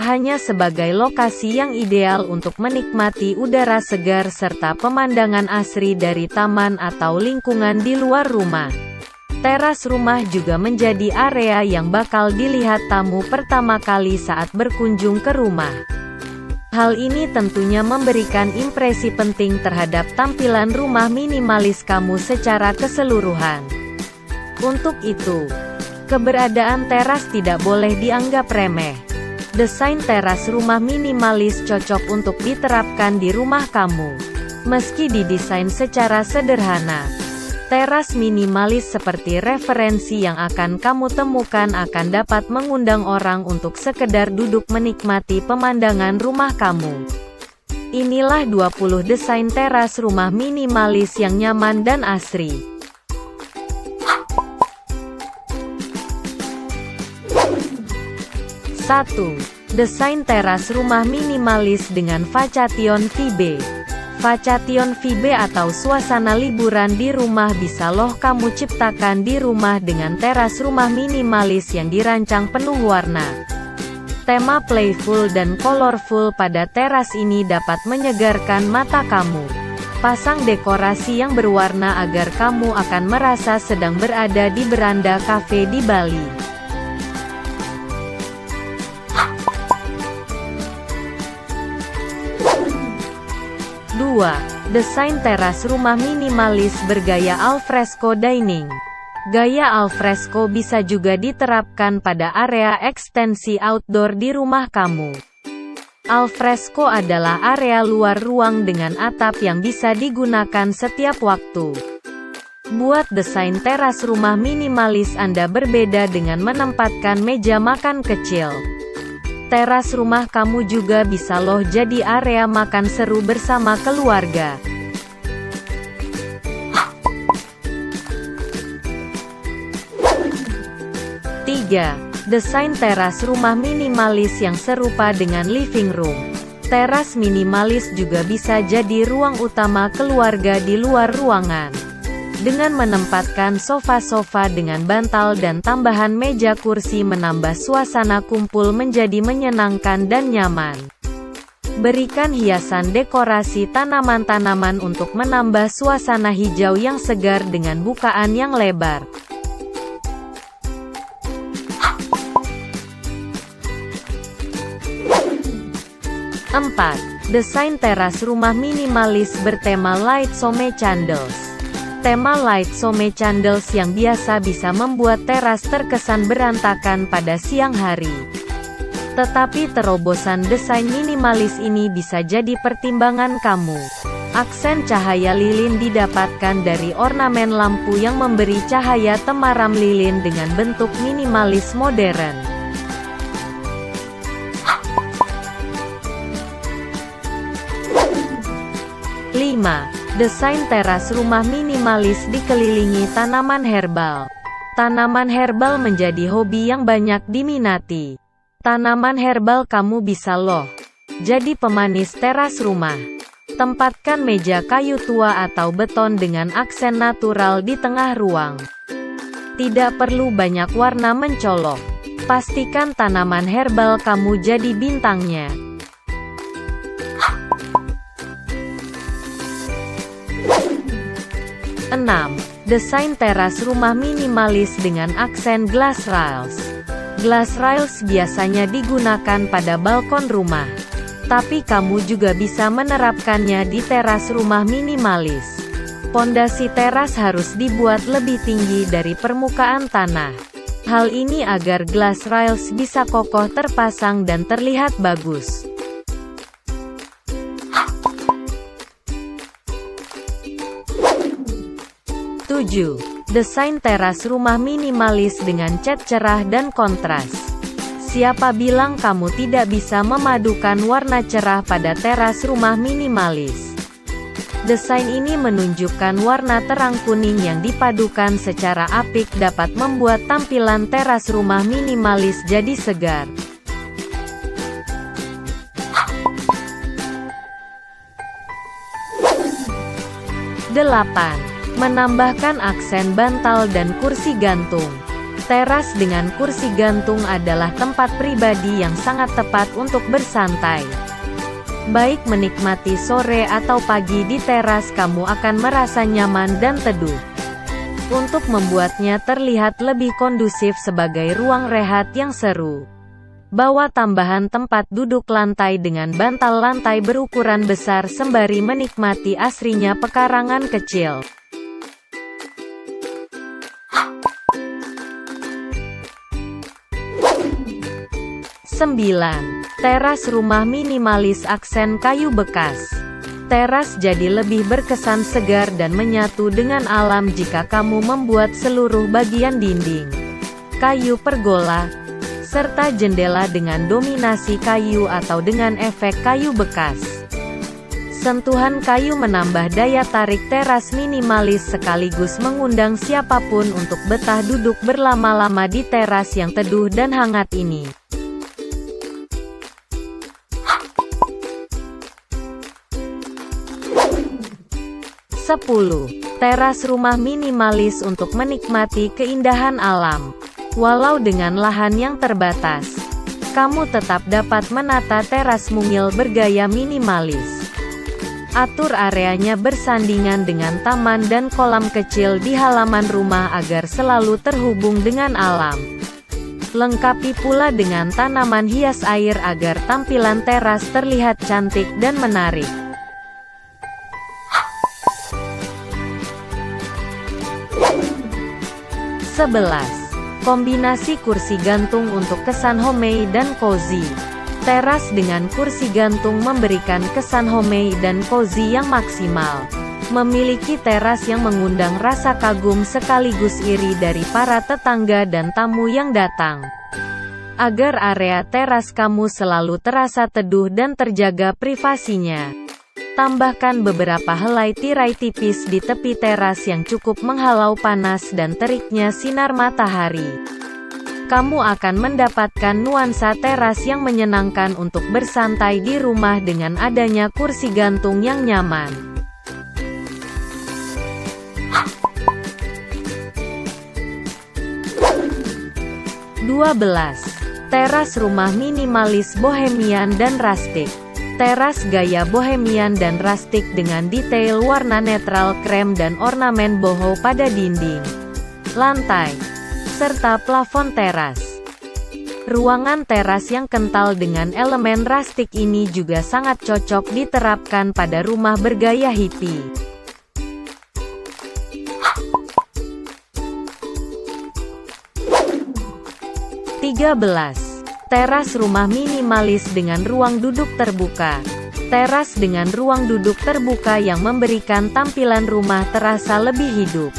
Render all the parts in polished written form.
hanya sebagai lokasi yang ideal untuk menikmati udara segar serta pemandangan asri dari taman atau lingkungan di luar rumah. Teras rumah juga menjadi area yang bakal dilihat tamu pertama kali saat berkunjung ke rumah. Hal ini tentunya memberikan impresi penting terhadap tampilan rumah minimalis kamu secara keseluruhan. Untuk itu, keberadaan teras tidak boleh dianggap remeh. Desain teras rumah minimalis cocok untuk diterapkan di rumah kamu. Meski didesain secara sederhana, teras minimalis seperti referensi yang akan kamu temukan akan dapat mengundang orang untuk sekedar duduk menikmati pemandangan rumah kamu. Inilah 20 desain teras rumah minimalis yang nyaman dan asri. 1. Desain teras rumah minimalis dengan Vacation Vibe. Vacation Vibe atau suasana liburan di rumah bisa loh kamu ciptakan di rumah dengan teras rumah minimalis yang dirancang penuh warna. Tema playful dan colorful pada teras ini dapat menyegarkan mata kamu. Pasang dekorasi yang berwarna agar kamu akan merasa sedang berada di beranda kafe di Bali. 2. Desain teras rumah minimalis bergaya alfresco dining. Gaya alfresco bisa juga diterapkan pada area ekstensi outdoor di rumah kamu. Alfresco adalah area luar ruang dengan atap yang bisa digunakan setiap waktu. Buat desain teras rumah minimalis Anda berbeda dengan menempatkan meja makan kecil. Teras rumah kamu juga bisa loh jadi area makan seru bersama keluarga. 3. Desain teras rumah minimalis yang serupa dengan living room. Teras minimalis juga bisa jadi ruang utama keluarga di luar ruangan. Dengan menempatkan sofa-sofa dengan bantal dan tambahan meja kursi menambah suasana kumpul menjadi menyenangkan dan nyaman. Berikan hiasan dekorasi tanaman-tanaman untuk menambah suasana hijau yang segar dengan bukaan yang lebar. 4. Desain teras rumah minimalis bertema Light Some Candles. Tema Light Some Candles yang biasa bisa membuat teras terkesan berantakan pada siang hari. Tetapi terobosan desain minimalis ini bisa jadi pertimbangan kamu. Aksen cahaya lilin didapatkan dari ornamen lampu yang memberi cahaya temaram lilin dengan bentuk minimalis modern. 5. Desain teras rumah minimalis dikelilingi tanaman herbal. Tanaman herbal menjadi hobi yang banyak diminati. Tanaman herbal kamu bisa loh jadi pemanis teras rumah. Tempatkan meja kayu tua atau beton dengan aksen natural di tengah ruang. Tidak perlu banyak warna mencolok. Pastikan tanaman herbal kamu jadi bintangnya. 6. Desain teras rumah minimalis dengan aksen glass rails. Glass rails biasanya digunakan pada balkon rumah. Tapi kamu juga bisa menerapkannya di teras rumah minimalis. Pondasi teras harus dibuat lebih tinggi dari permukaan tanah. Hal ini agar glass rails bisa kokoh terpasang dan terlihat bagus. 7. Desain teras rumah minimalis dengan cat cerah dan kontras. Siapa bilang kamu tidak bisa memadukan warna cerah pada teras rumah minimalis? Desain ini menunjukkan warna terang kuning yang dipadukan secara apik dapat membuat tampilan teras rumah minimalis jadi segar. 8. Menambahkan aksen bantal dan kursi gantung. Teras dengan kursi gantung adalah tempat pribadi yang sangat tepat untuk bersantai. Baik menikmati sore atau pagi di teras, kamu akan merasa nyaman dan teduh. Untuk membuatnya terlihat lebih kondusif sebagai ruang rehat yang seru, bawa tambahan tempat duduk lantai dengan bantal lantai berukuran besar sembari menikmati asrinya pekarangan kecil. 9. Teras rumah minimalis aksen kayu bekas. Teras jadi lebih berkesan segar dan menyatu dengan alam jika kamu membuat seluruh bagian dinding kayu pergola, serta jendela dengan dominasi kayu atau dengan efek kayu bekas. Sentuhan kayu menambah daya tarik teras minimalis sekaligus mengundang siapapun untuk betah duduk berlama-lama di teras yang teduh dan hangat ini. 10. Teras rumah minimalis untuk menikmati keindahan alam. Walau dengan lahan yang terbatas, kamu tetap dapat menata teras mungil bergaya minimalis. Atur areanya bersandingan dengan taman dan kolam kecil di halaman rumah agar selalu terhubung dengan alam. Lengkapi pula dengan tanaman hias air agar tampilan teras terlihat cantik dan menarik. 11. Kombinasi kursi gantung untuk kesan homey dan cozy. Teras dengan kursi gantung memberikan kesan homey dan cozy yang maksimal. Memiliki teras yang mengundang rasa kagum sekaligus iri dari para tetangga dan tamu yang datang. Agar area teras kamu selalu terasa teduh dan terjaga privasinya, tambahkan beberapa helai tirai tipis di tepi teras yang cukup menghalau panas dan teriknya sinar matahari. Kamu akan mendapatkan nuansa teras yang menyenangkan untuk bersantai di rumah dengan adanya kursi gantung yang nyaman. 12. Teras rumah minimalis bohemian dan rustic. Teras gaya bohemian dan rustic dengan detail warna netral krem dan ornamen boho pada dinding, lantai, serta plafon teras. Ruangan teras yang kental dengan elemen rustic ini juga sangat cocok diterapkan pada rumah bergaya hippie. 13. Teras rumah minimalis dengan ruang duduk terbuka. Teras dengan ruang duduk terbuka yang memberikan tampilan rumah terasa lebih hidup.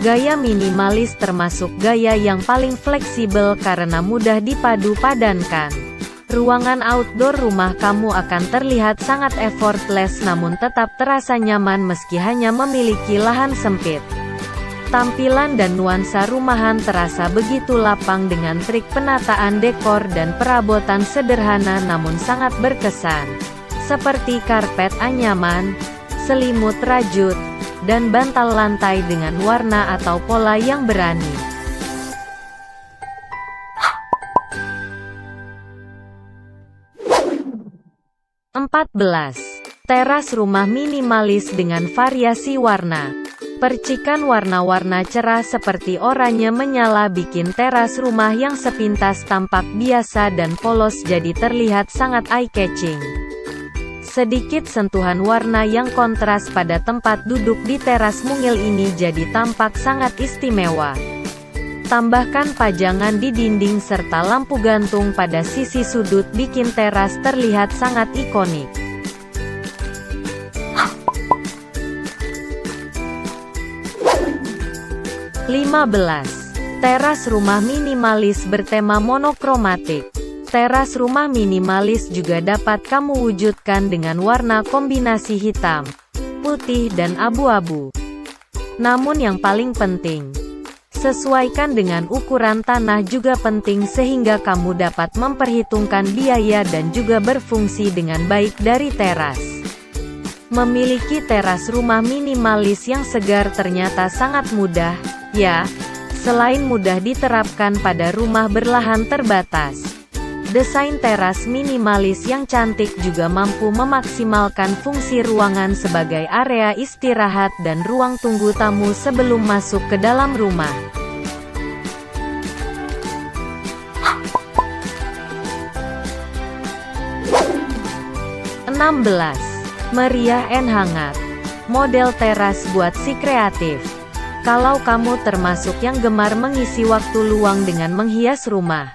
Gaya minimalis termasuk gaya yang paling fleksibel karena mudah dipadu padankan. Ruangan outdoor rumah kamu akan terlihat sangat effortless namun tetap terasa nyaman meski hanya memiliki lahan sempit. Tampilan dan nuansa rumahan terasa begitu lapang dengan trik penataan dekor dan perabotan sederhana namun sangat berkesan, seperti karpet anyaman, selimut rajut, dan bantal lantai dengan warna atau pola yang berani. 14. Teras rumah minimalis dengan variasi warna. Percikan warna-warna cerah seperti oranye menyala bikin teras rumah yang sepintas tampak biasa dan polos jadi terlihat sangat eye-catching. Sedikit sentuhan warna yang kontras pada tempat duduk di teras mungil ini jadi tampak sangat istimewa. Tambahkan pajangan di dinding serta lampu gantung pada sisi sudut bikin teras terlihat sangat ikonik. 15. Teras rumah minimalis bertema monokromatik. Teras rumah minimalis juga dapat kamu wujudkan dengan warna kombinasi hitam, putih dan abu-abu. Namun yang paling penting, sesuaikan dengan ukuran tanah juga penting sehingga kamu dapat memperhitungkan biaya dan juga berfungsi dengan baik dari teras. Memiliki teras rumah minimalis yang segar ternyata sangat mudah, ya. Selain mudah diterapkan pada rumah berlahan terbatas, desain teras minimalis yang cantik juga mampu memaksimalkan fungsi ruangan sebagai area istirahat dan ruang tunggu tamu sebelum masuk ke dalam rumah. 16. Meriah and hangat. Model teras buat si kreatif. Kalau kamu termasuk yang gemar mengisi waktu luang dengan menghias rumah,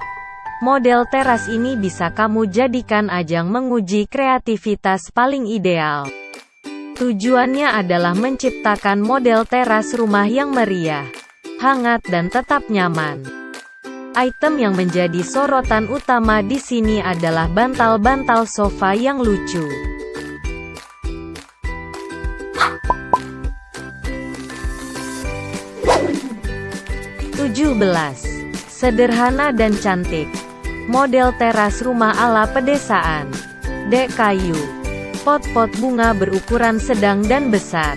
model teras ini bisa kamu jadikan ajang menguji kreativitas paling ideal. Tujuannya adalah menciptakan model teras rumah yang meriah, hangat dan tetap nyaman. Item yang menjadi sorotan utama di sini adalah bantal-bantal sofa yang lucu. 17. Sederhana dan cantik. Model teras rumah ala pedesaan. Dek kayu, pot-pot bunga berukuran sedang dan besar,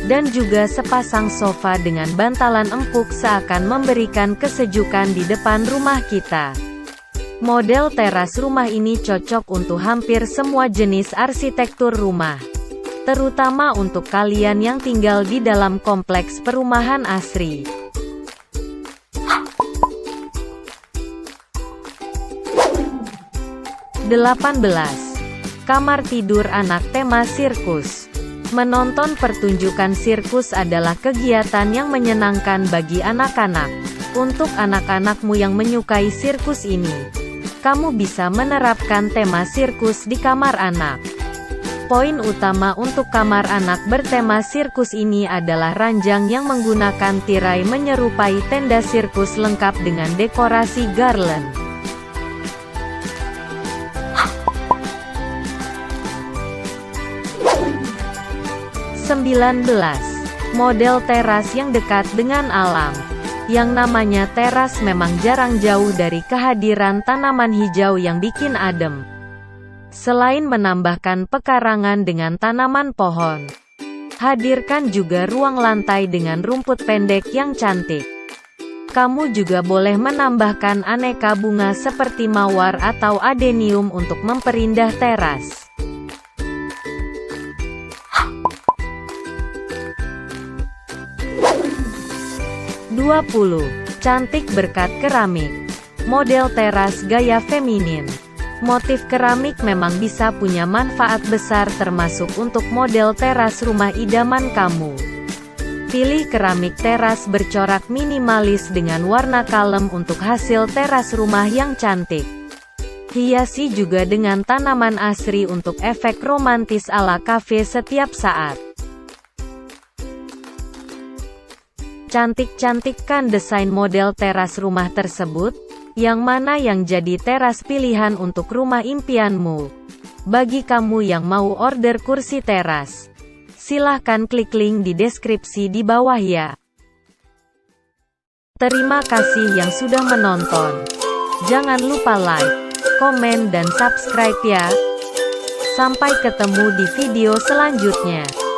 dan juga sepasang sofa dengan bantalan empuk seakan memberikan kesejukan di depan rumah kita. Model teras rumah ini cocok untuk hampir semua jenis arsitektur rumah, terutama untuk kalian yang tinggal di dalam kompleks perumahan asri. 18. Kamar tidur anak tema sirkus. Menonton pertunjukan sirkus adalah kegiatan yang menyenangkan bagi anak-anak. Untuk anak-anakmu yang menyukai sirkus ini, kamu bisa menerapkan tema sirkus di kamar anak. Poin utama untuk kamar anak bertema sirkus ini adalah ranjang yang menggunakan tirai menyerupai tenda sirkus lengkap dengan dekorasi garland. 19. Model teras yang dekat dengan alam. Yang namanya teras memang jarang jauh dari kehadiran tanaman hijau yang bikin adem. Selain menambahkan pekarangan dengan tanaman pohon, hadirkan juga ruang lantai dengan rumput pendek yang cantik. Kamu juga boleh menambahkan aneka bunga seperti mawar atau adenium untuk memperindah teras. 20. Cantik berkat keramik. Model teras gaya feminin. Motif keramik memang bisa punya manfaat besar termasuk untuk model teras rumah idaman kamu. Pilih keramik teras bercorak minimalis dengan warna kalem untuk hasil teras rumah yang cantik. Hiasi juga dengan tanaman asri untuk efek romantis ala kafe setiap saat. Cantik-cantikkan desain model teras rumah tersebut, yang mana yang jadi teras pilihan untuk rumah impianmu. Bagi kamu yang mau order kursi teras, silahkan klik link di deskripsi di bawah ya. Terima kasih yang sudah menonton. Jangan lupa like, komen dan subscribe ya. Sampai ketemu di video selanjutnya.